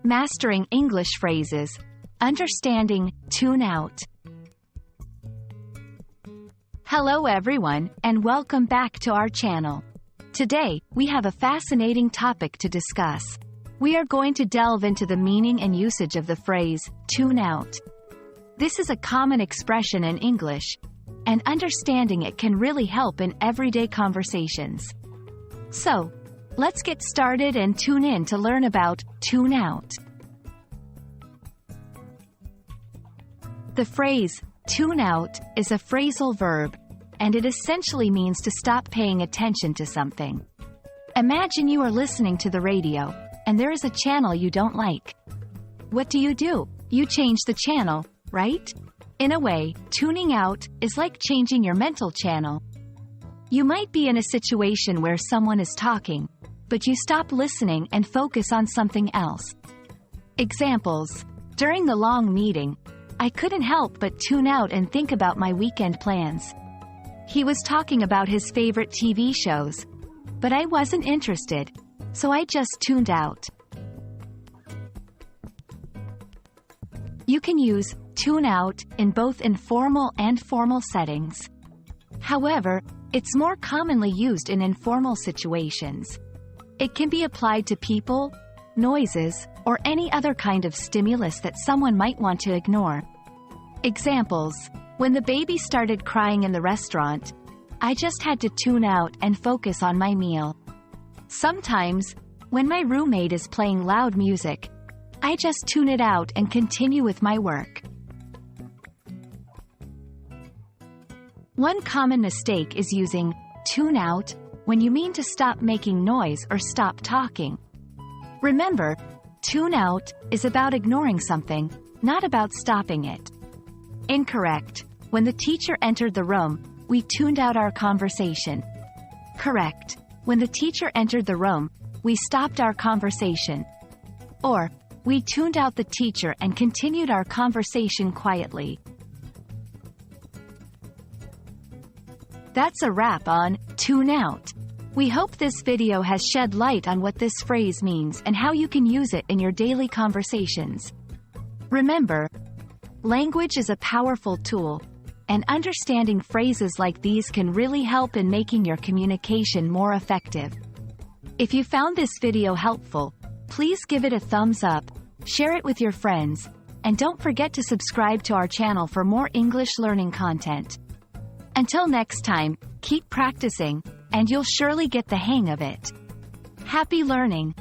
Mastering English phrases. Understanding, tune out. Hello everyone, and welcome back to our channel. Today, we have a fascinating topic to discuss. We are going to delve into the meaning and usage of the phrase, tune out. This is a common expression in English, and understanding it can really help in everyday conversations. So, let's get started and tune in to learn about tune out. The phrase, tune out, is a phrasal verb, and it essentially means to stop paying attention to something. Imagine you are listening to the radio, and there is a channel you don't like. What do? You change the channel, right? In a way, tuning out is like changing your mental channel. You might be in a situation where someone is talking, but you stop listening and focus on something else. Examples. During the long meeting, I couldn't help but tune out and think about my weekend plans. He was talking about his favorite TV shows, but I wasn't interested, so I just tuned out. You can use tune out in both informal and formal settings. However, it's more commonly used in informal situations. It can be applied to people, noises, or any other kind of stimulus that someone might want to ignore. Examples. When the baby started crying in the restaurant, I just had to tune out and focus on my meal. Sometimes, when my roommate is playing loud music, I just tune it out and continue with my work. One common mistake is using tune out when you mean to stop making noise or stop talking. Remember, tune out is about ignoring something, not about stopping it. Incorrect. When the teacher entered the room, we tuned out our conversation. Correct. When the teacher entered the room, we stopped our conversation. Or, we tuned out the teacher and continued our conversation quietly. That's a wrap on tune out. We hope this video has shed light on what this phrase means and how you can use it in your daily conversations. Remember, language is a powerful tool, and understanding phrases like these can really help in making your communication more effective. If you found this video helpful, please give it a thumbs up, share it with your friends, and don't forget to subscribe to our channel for more English learning content. Until next time, keep practicing, and you'll surely get the hang of it. Happy learning!